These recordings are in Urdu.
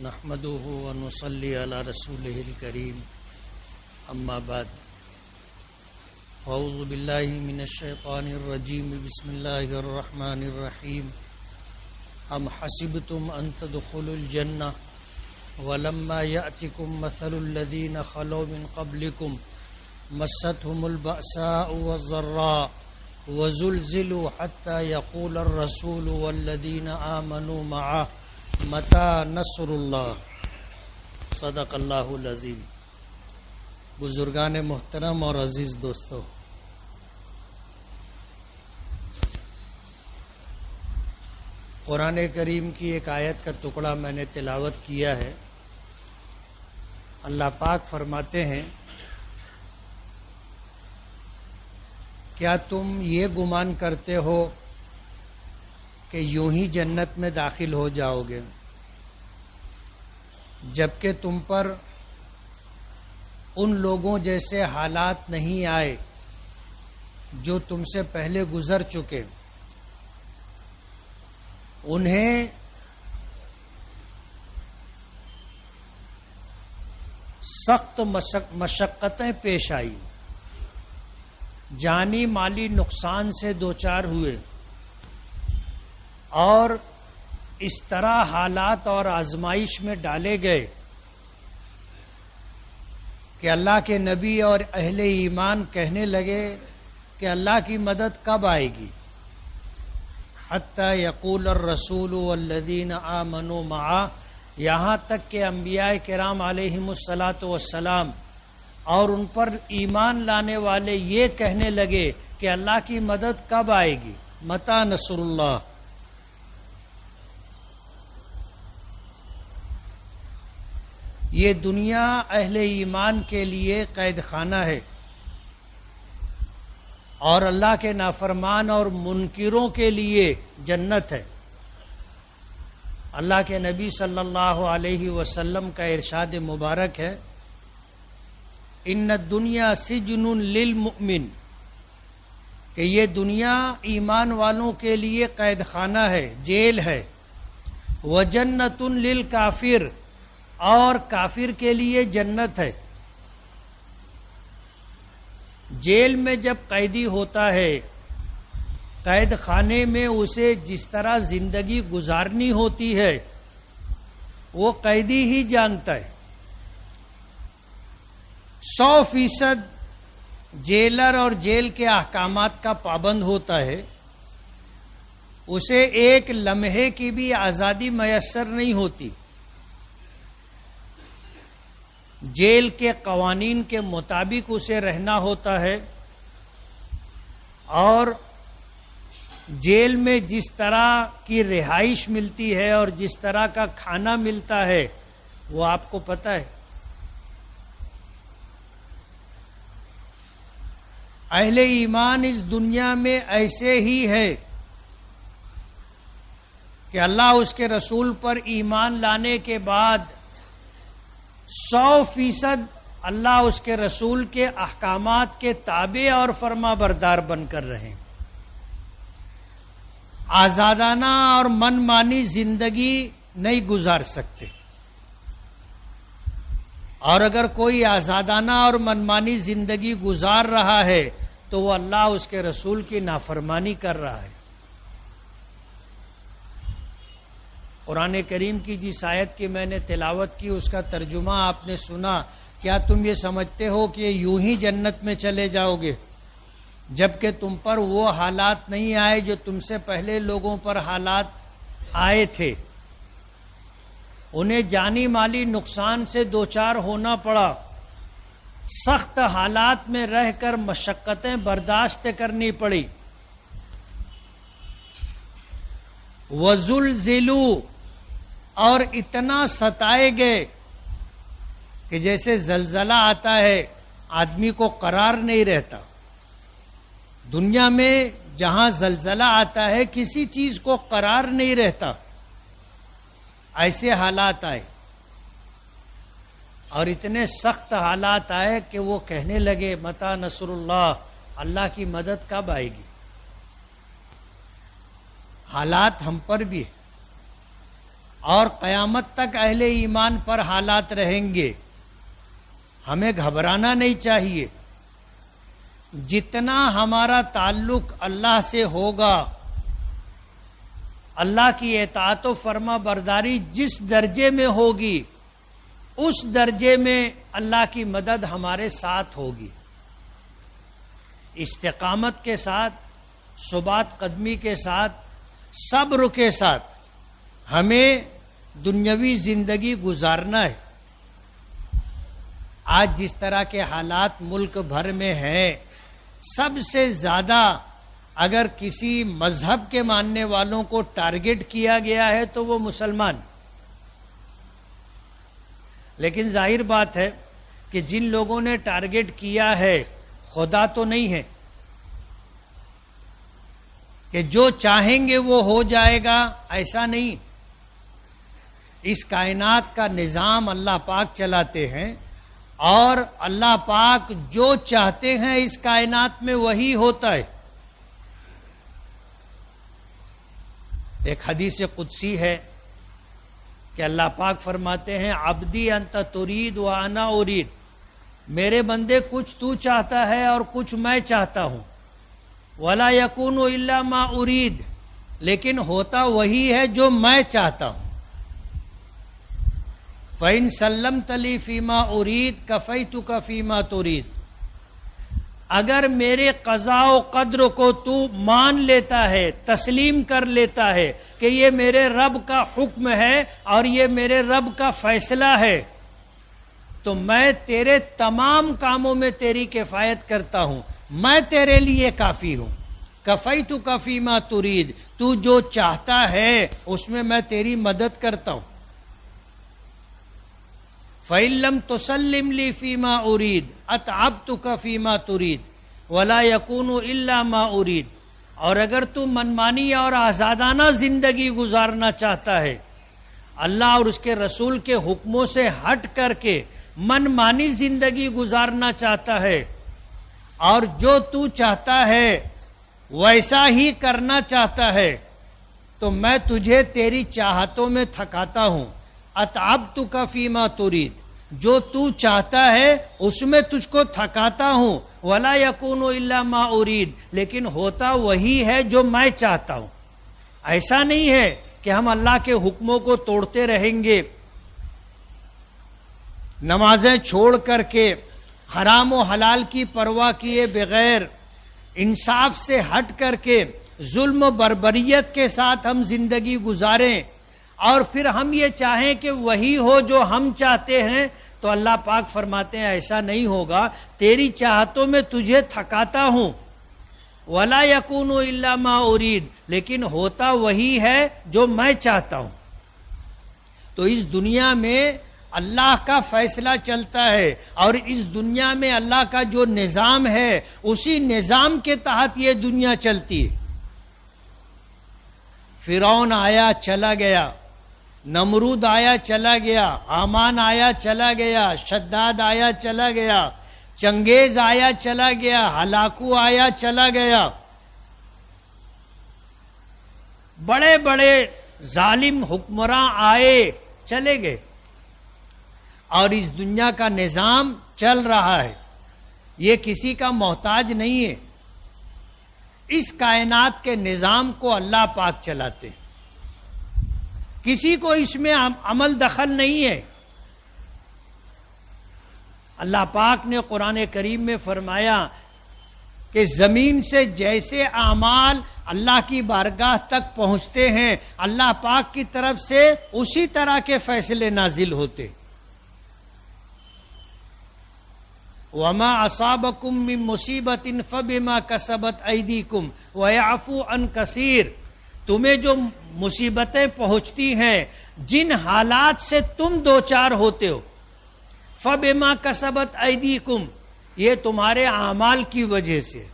نحمده ونصلي على رسوله الكريم اما بعد اعوذ بالله من الشيطان الرجيم بسم الله الرحمن الرحيم ام حسبتم ان تدخلوا الجنة ولما يأتكم مثل الذين خلوا من قبلكم مستهم البأساء والضراء وزلزلوا حتى يقول الرسول والذين آمنوا معه متى نصر اللہ صدق اللہ العظیم۔ بزرگان محترم اور عزیز دوستو، قرآن کریم کی ایک آیت کا ٹکڑا میں نے تلاوت کیا ہے۔ اللہ پاک فرماتے ہیں، کیا تم یہ گمان کرتے ہو کہ یوں ہی جنت میں داخل ہو جاؤ گے جبکہ تم پر ان لوگوں جیسے حالات نہیں آئے جو تم سے پہلے گزر چکے؟ انہیں سخت مشقتیں پیش آئی، جانی مالی نقصان سے دوچار ہوئے، اور اس طرح حالات اور آزمائش میں ڈالے گئے کہ اللہ کے نبی اور اہل ایمان کہنے لگے کہ اللہ کی مدد کب آئے گی؟ حتی یقول الرسول والذین آمنوا معہ، یہاں تک کہ انبیاء کرام علیہم الصلاۃ والسلام اور ان پر ایمان لانے والے یہ کہنے لگے کہ اللہ کی مدد کب آئے گی؟ متی نصر اللہ۔ یہ دنیا اہل ایمان کے لیے قید خانہ ہے، اور اللہ کے نافرمان اور منکروں کے لیے جنت ہے۔ اللہ کے نبی صلی اللہ علیہ وسلم کا ارشاد مبارک ہے، ان الدنیا سجن للمؤمن، کہ یہ دنیا ایمان والوں کے لیے قید خانہ ہے، جیل ہے، وجنت للکافر، اور کافر کے لیے جنت ہے۔ جیل میں جب قیدی ہوتا ہے، قید خانے میں اسے جس طرح زندگی گزارنی ہوتی ہے وہ قیدی ہی جانتا ہے۔ 100% جیلر اور جیل کے احکامات کا پابند ہوتا ہے، اسے ایک لمحے کی بھی آزادی میسر نہیں ہوتی۔ جیل کے قوانین کے مطابق اسے رہنا ہوتا ہے، اور جیل میں جس طرح کی رہائش ملتی ہے اور جس طرح کا کھانا ملتا ہے وہ آپ کو پتہ ہے۔ اہل ایمان اس دنیا میں ایسے ہی ہے کہ اللہ اس کے رسول پر ایمان لانے کے بعد 100% اللہ اس کے رسول کے احکامات کے تابع اور فرما بردار بن کر رہیں، آزادانہ اور من مانی زندگی نہیں گزار سکتے۔ اور اگر کوئی آزادانہ اور من مانی زندگی گزار رہا ہے تو وہ اللہ اس کے رسول کی نافرمانی کر رہا ہے۔ قرآن کریم کی جس آیت کی میں نے تلاوت کی اس کا ترجمہ آپ نے سنا۔ کیا تم یہ سمجھتے ہو کہ یوں ہی جنت میں چلے جاؤ گے جبکہ تم پر وہ حالات نہیں آئے جو تم سے پہلے لوگوں پر حالات آئے تھے؟ انہیں جانی مالی نقصان سے دوچار ہونا پڑا، سخت حالات میں رہ کر مشقتیں برداشت کرنی پڑی۔ وزلزلوا، اور اتنا ستائے گئے کہ جیسے زلزلہ آتا ہے آدمی کو قرار نہیں رہتا۔ دنیا میں جہاں زلزلہ آتا ہے کسی چیز کو قرار نہیں رہتا، ایسے حالات آئے، اور اتنے سخت حالات آئے کہ وہ کہنے لگے متی نصر اللہ، اللہ کی مدد کب آئے گی؟ حالات ہم پر بھی ہے، اور قیامت تک اہل ایمان پر حالات رہیں گے. ہمیں گھبرانا نہیں چاہیے. جتنا ہمارا تعلق اللہ سے ہوگا، اللہ کی اطاعت و فرما برداری جس درجے میں ہوگی، اس درجے میں اللہ کی مدد ہمارے ساتھ ہوگی. استقامت کے ساتھ، ثبات قدمی کے ساتھ، صبر کے ساتھ ہمیں دنیاوی زندگی گزارنا ہے. آج جس طرح کے حالات ملک بھر میں ہیں، سب سے زیادہ اگر کسی مذہب کے ماننے والوں کو ٹارگٹ کیا گیا ہے تو وہ مسلمان. لیکن ظاہر بات ہے کہ جن لوگوں نے ٹارگٹ کیا ہے خدا تو نہیں ہے کہ جو چاہیں گے وہ ہو جائے گا، ایسا نہیں. اس کائنات کا نظام اللہ پاک چلاتے ہیں، اور اللہ پاک جو چاہتے ہیں اس کائنات میں وہی ہوتا ہے. ایک حدیث قدسی ہے کہ اللہ پاک فرماتے ہیں عبدی انت ترید و انا ارید، میرے بندے کچھ تو چاہتا ہے اور کچھ میں چاہتا ہوں. ولا یکون الا ما ارید، لیکن ہوتا وہی ہے جو میں چاہتا ہوں. فَإِن سَلَّمْتَ لِي فِي مَا أُرِيدُ كَفَيْتُكَ فِي مَا تُرِيدُ، اگر میرے قضاء و قدر کو تو مان لیتا ہے، تسلیم کر لیتا ہے کہ یہ میرے رب کا حکم ہے اور یہ میرے رب کا فیصلہ ہے، تو میں تیرے تمام کاموں میں تیری کفایت کرتا ہوں، میں تیرے لیے کافی ہوں. کفیتک فی ما ترید، تو جو چاہتا ہے اس میں تیری مدد کرتا ہوں. فَإِن لَّمْ تُسَلِّمْ لِي فِي مَا أُرِيدُ أَتْعَبْتُكَ فِي مَا تُرِيدُ وَلَا يَكُونُ إِلَّا مَا أُرِيدُ، اور اگر تو منمانی اور آزادانہ زندگی گزارنا چاہتا ہے، اللہ اور اس کے رسول کے حکموں سے ہٹ کر کے منمانی زندگی گزارنا چاہتا ہے، اور جو تو چاہتا ہے ویسا ہی کرنا چاہتا ہے، تو میں تجھے تیری چاہتوں میں تھکاتا ہوں. اتعبتک فی ما ترید، جو تو چاہتا ہے اس میں تجھ کو تھکاتا ہوں. ولا یکون الا ما ارید، لیکن ہوتا وہی ہے جو میں چاہتا ہوں. ایسا نہیں ہے کہ ہم اللہ کے حکموں کو توڑتے رہیں گے، نمازیں چھوڑ کر کے، حرام و حلال کی پرواہ کیے بغیر، انصاف سے ہٹ کر کے، ظلم و بربریت کے ساتھ ہم زندگی گزاریں، اور پھر ہم یہ چاہیں کہ وہی ہو جو ہم چاہتے ہیں. تو اللہ پاک فرماتے ہیں ایسا نہیں ہوگا، تیری چاہتوں میں تجھے تھکاتا ہوں. ولا یکون الا ما ارید، لیکن ہوتا وہی ہے جو میں چاہتا ہوں. تو اس دنیا میں اللہ کا فیصلہ چلتا ہے، اور اس دنیا میں اللہ کا جو نظام ہے اسی نظام کے تحت یہ دنیا چلتی ہے. فرعون آیا چلا گیا، نمرود آیا چلا گیا، حامان آیا چلا گیا، شداد آیا چلا گیا، چنگیز آیا چلا گیا، ہلاکو آیا چلا گیا، بڑے بڑے ظالم حکمراں آئے چلے گئے، اور اس دنیا کا نظام چل رہا ہے. یہ کسی کا محتاج نہیں ہے. اس کائنات کے نظام کو اللہ پاک چلاتے ہیں، کسی کو اس میں عمل دخل نہیں ہے. اللہ پاک نے قرآن کریم میں فرمایا کہ زمین سے جیسے اعمال اللہ کی بارگاہ تک پہنچتے ہیں، اللہ پاک کی طرف سے اسی طرح کے فیصلے نازل ہوتے. وَمَا أَصَابَكُم مِّن مُّصِيبَةٍ فَبِمَا كَسَبَتْ أَيْدِيكُمْ وَيَعْفُو عَن كَثِيرٍ، تمہیں جو مصیبتیں پہنچتی ہیں، جن حالات سے تم دوچار ہوتے ہو، فَبِمَا كَسَبَتْ أَيْدِيكُمْ، یہ تمہارے اعمال کی وجہ سے.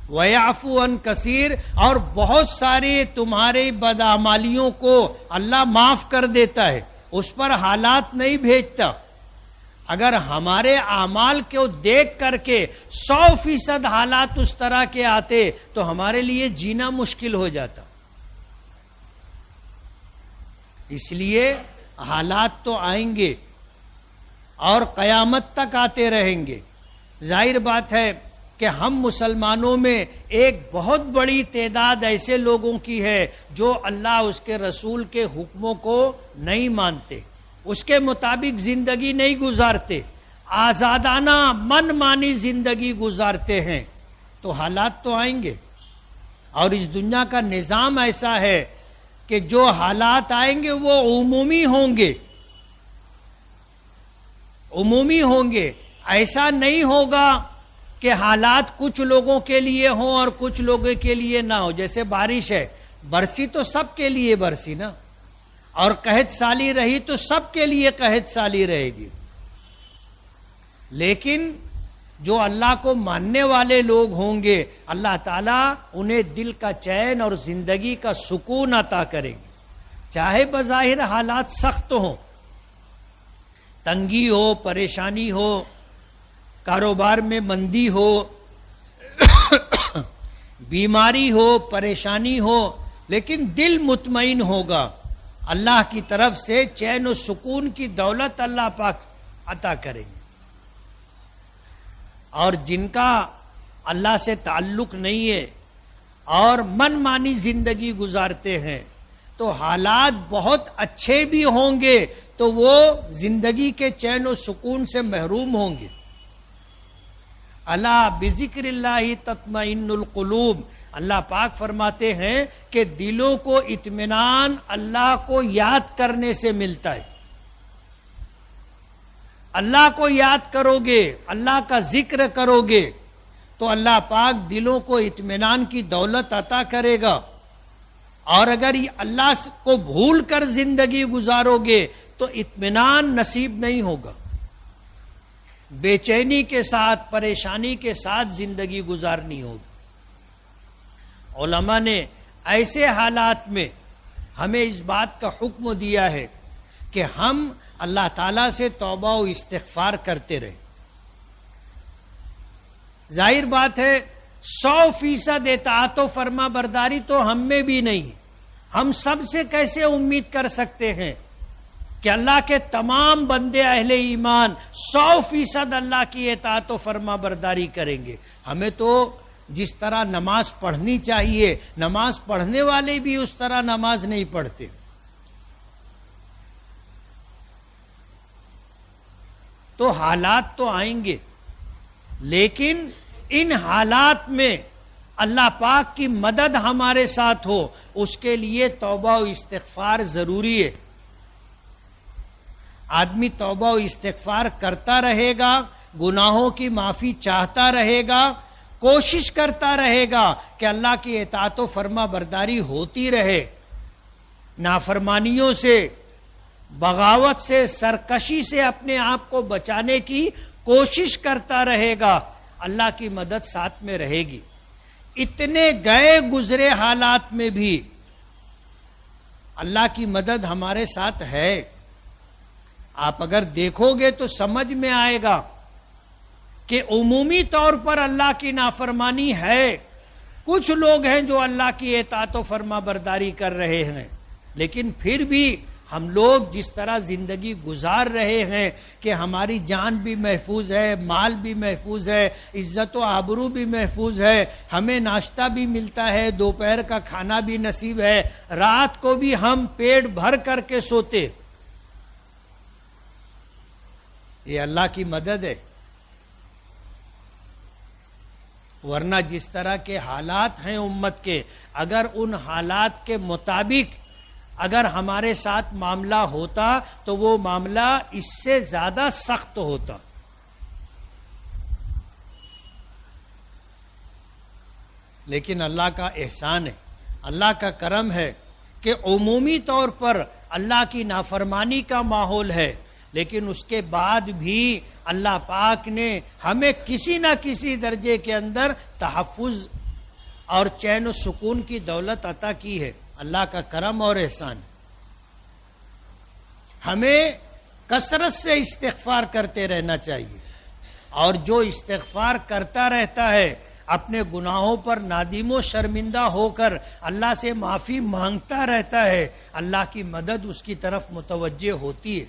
وَيَعْفُو عَن كَثِيرٍ، اور بہت ساری تمہاری بدعمالیوں کو اللہ معاف کر دیتا ہے، اس پر حالات نہیں بھیجتا. اگر ہمارے اعمال کو دیکھ کر کے 100% حالات اس طرح کے آتے تو ہمارے لیے جینا مشکل ہو جاتا. اس لیے حالات تو آئیں گے اور قیامت تک آتے رہیں گے. ظاہر بات ہے کہ ہم مسلمانوں میں ایک بہت بڑی تعداد ایسے لوگوں کی ہے جو اللہ اس کے رسول کے حکموں کو نہیں مانتے، اس کے مطابق زندگی نہیں گزارتے، آزادانہ من مانی زندگی گزارتے ہیں. تو حالات تو آئیں گے، اور اس دنیا کا نظام ایسا ہے کہ جو حالات آئیں گے وہ عمومی ہوں گے، عمومی ہوں گے. ایسا نہیں ہوگا کہ حالات کچھ لوگوں کے لیے ہوں اور کچھ لوگوں کے لیے نہ ہو. جیسے بارش ہے، برسی تو سب کے لیے برسی نا، اور قحط سالی رہی تو سب کے لیے قحط سالی رہے گی. لیکن جو اللہ کو ماننے والے لوگ ہوں گے، اللہ تعالیٰ انہیں دل کا چین اور زندگی کا سکون عطا کریں گے. چاہے بظاہر حالات سخت ہوں، تنگی ہو، پریشانی ہو، کاروبار میں مندی ہو، بیماری ہو، پریشانی ہو، لیکن دل مطمئن ہوگا. اللہ کی طرف سے چین و سکون کی دولت اللہ پاک عطا کریں گے. اور جن کا اللہ سے تعلق نہیں ہے اور من مانی زندگی گزارتے ہیں تو حالات بہت اچھے بھی ہوں گے تو وہ زندگی کے چین و سکون سے محروم ہوں گے. الا بذکر اللہ تطمئن القلوب. اللہ پاک فرماتے ہیں کہ دلوں کو اطمینان اللہ کو یاد کرنے سے ملتا ہے. اللہ کو یاد کرو گے، اللہ کا ذکر کرو گے تو اللہ پاک دلوں کو اطمینان کی دولت عطا کرے گا. اور اگر اللہ کو بھول کر زندگی گزارو گے تو اطمینان نصیب نہیں ہوگا. بے چینی کے ساتھ، پریشانی کے ساتھ زندگی گزارنی ہوگی. علماء نے ایسے حالات میں ہمیں اس بات کا حکم دیا ہے کہ ہم اللہ تعالیٰ سے توبہ و استغفار کرتے رہیں. ظاہر بات ہے 100% اطاعت و فرما برداری تو ہم میں بھی نہیں ہے. ہم سب سے کیسے امید کر سکتے ہیں کہ اللہ کے تمام بندے اہل ایمان 100% اللہ کی اطاعت و فرما برداری کریں گے؟ ہمیں تو جس طرح نماز پڑھنی چاہیے، نماز پڑھنے والے بھی اس طرح نماز نہیں پڑھتے. تو حالات تو آئیں گے، لیکن ان حالات میں اللہ پاک کی مدد ہمارے ساتھ ہو، اس کے لیے توبہ و استغفار ضروری ہے. آدمی توبہ و استغفار کرتا رہے گا، گناہوں کی معافی چاہتا رہے گا، کوشش کرتا رہے گا کہ اللہ کی اطاعت و فرما برداری ہوتی رہے، نافرمانیوں سے، بغاوت سے، سرکشی سے اپنے آپ کو بچانے کی کوشش کرتا رہے گا، اللہ کی مدد ساتھ میں رہے گی. اتنے گئے گزرے حالات میں بھی اللہ کی مدد ہمارے ساتھ ہے. آپ اگر دیکھو گے تو سمجھ میں آئے گا کہ عمومی طور پر اللہ کی نافرمانی ہے. کچھ لوگ ہیں جو اللہ کی اطاعت و فرما برداری کر رہے ہیں، لیکن پھر بھی ہم لوگ جس طرح زندگی گزار رہے ہیں کہ ہماری جان بھی محفوظ ہے، مال بھی محفوظ ہے، عزت و آبرو بھی محفوظ ہے، ہمیں ناشتہ بھی ملتا ہے، دوپہر کا کھانا بھی نصیب ہے، رات کو بھی ہم پیٹ بھر کر کے سوتے، یہ اللہ کی مدد ہے. ورنہ جس طرح کے حالات ہیں امت کے، اگر ان حالات کے مطابق اگر ہمارے ساتھ معاملہ ہوتا تو وہ معاملہ اس سے زیادہ سخت ہوتا. لیکن اللہ کا احسان ہے، اللہ کا کرم ہے کہ عمومی طور پر اللہ کی نافرمانی کا ماحول ہے، لیکن اس کے بعد بھی اللہ پاک نے ہمیں کسی نہ کسی درجے کے اندر تحفظ اور چین و سکون کی دولت عطا کی ہے. اللہ کا کرم اور احسان. ہمیں کثرت سے استغفار کرتے رہنا چاہیے، اور جو استغفار کرتا رہتا ہے اپنے گناہوں پر نادم و شرمندہ ہو کر اللہ سے معافی مانگتا رہتا ہے، اللہ کی مدد اس کی طرف متوجہ ہوتی ہے۔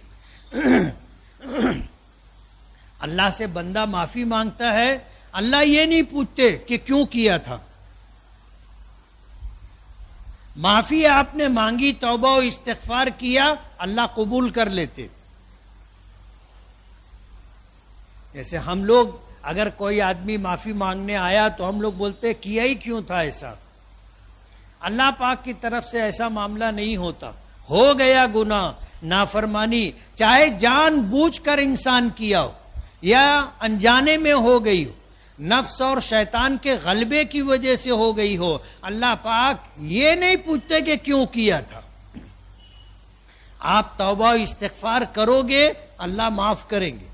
اللہ سے بندہ معافی مانگتا ہے، اللہ یہ نہیں پوچھتے کہ کیوں کیا تھا۔ معافی آپ نے مانگی، توبہ و استغفار کیا، اللہ قبول کر لیتے۔ جیسے ہم لوگ اگر کوئی آدمی معافی مانگنے آیا تو ہم لوگ بولتے کیا ہی کیوں تھا ایسا۔ اللہ پاک کی طرف سے ایسا معاملہ نہیں ہوتا۔ ہو گیا گناہ، نافرمانی، چاہے جان بوجھ کر انسان کیا ہو یا انجانے میں ہو گئی ہو، نفس اور شیطان کے غلبے کی وجہ سے ہو گئی ہو، اللہ پاک یہ نہیں پوچھتے کہ کیوں کیا تھا۔ آپ توبہ و استغفار کرو گے، اللہ معاف کریں گے۔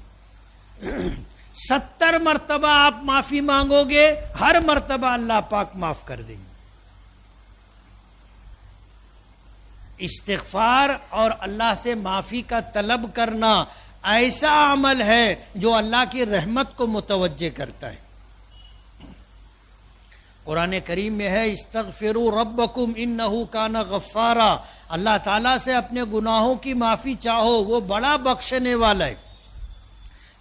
70 مرتبہ آپ معافی مانگو گے، ہر مرتبہ اللہ پاک معاف کر دیں گے۔ استغفار اور اللہ سے معافی کا طلب کرنا ایسا عمل ہے جو اللہ کی رحمت کو متوجہ کرتا ہے۔ قرآن کریم میں ہے استغفروا ربکم انہ کان غفارا، اللہ تعالیٰ سے اپنے گناہوں کی معافی چاہو، وہ بڑا بخشنے والا ہے۔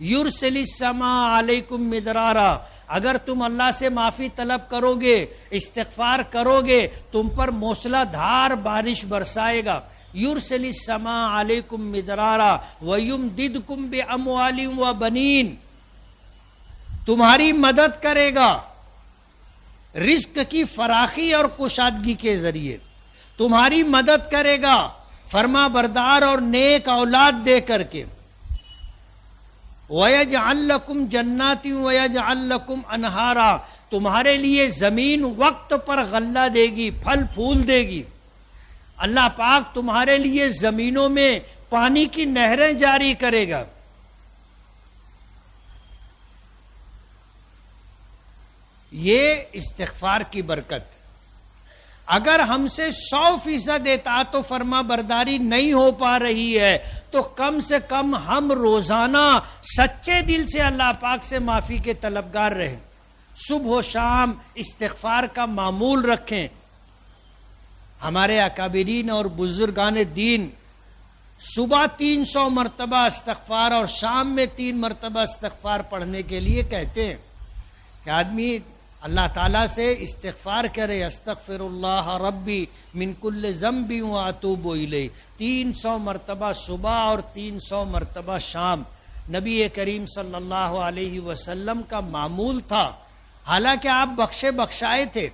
یرسل السماء علیکم مدرارا، اگر تم اللہ سے معافی طلب کرو گے، استغفار کرو گے، تم پر موسلا دھار بارش برسائے گا۔ یرسل السماء علیکم مدرارا ویمددکم باموال وبنین، تمہاری مدد کرے گا رزق کی فراخی اور کشادگی کے ذریعے، تمہاری مدد کرے گا فرما بردار اور نیک اولاد دے کر کے۔ وَيَجْعَلْ لَكُمْ جَنَّاتٍ وَيَجْعَلْ لَكُمْ أَنْهَارًا، تمہارے لیے زمین وقت پر غلہ دے گی، پھل پھول دے گی۔ اللہ پاک تمہارے لیے زمینوں میں پانی کی نہریں جاری کرے گا۔ یہ استغفار کی برکت۔ اگر ہم سے 100% اطاعت و فرما برداری نہیں ہو پا رہی ہے تو کم سے کم ہم روزانہ سچے دل سے اللہ پاک سے معافی کے طلبگار رہیں، صبح و شام استغفار کا معمول رکھیں۔ ہمارے اکابرین اور بزرگان دین صبح 300 مرتبہ استغفار اور شام میں 3 مرتبہ استغفار پڑھنے کے لیے کہتے ہیں کہ آدمی اللہ تعالیٰ سے استغفار کرے، استغفر اللہ ربی من کل ذنب واتوب الیہ، 300 مرتبہ صبح اور 300 مرتبہ شام نبی کریم صلی اللہ علیہ وسلم کا معمول تھا۔ حالانکہ آپ بخشے بخشائے تھے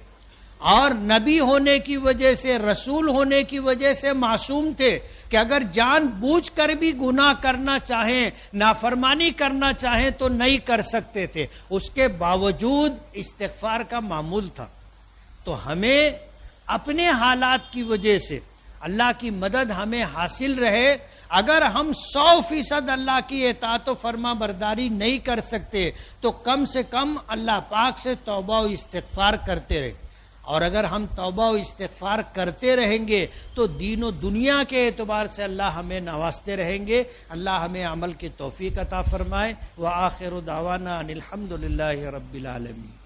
اور نبی ہونے کی وجہ سے، رسول ہونے کی وجہ سے معصوم تھے کہ اگر جان بوجھ کر بھی گناہ کرنا چاہیں، نافرمانی کرنا چاہیں تو نہیں کر سکتے تھے، اس کے باوجود استغفار کا معمول تھا۔ تو ہمیں اپنے حالات کی وجہ سے اللہ کی مدد ہمیں حاصل رہے۔ اگر ہم 100% اللہ کی اطاعت و فرما برداری نہیں کر سکتے تو کم سے کم اللہ پاک سے توبہ و استغفار کرتے رہے، اور اگر ہم توبہ و استغفار کرتے رہیں گے تو دین و دنیا کے اعتبار سے اللہ ہمیں نوازتے رہیں گے۔ اللہ ہمیں عمل کی توفیق عطا فرمائے۔ وآخر دعوانا ان الحمد للہ رب العالمین۔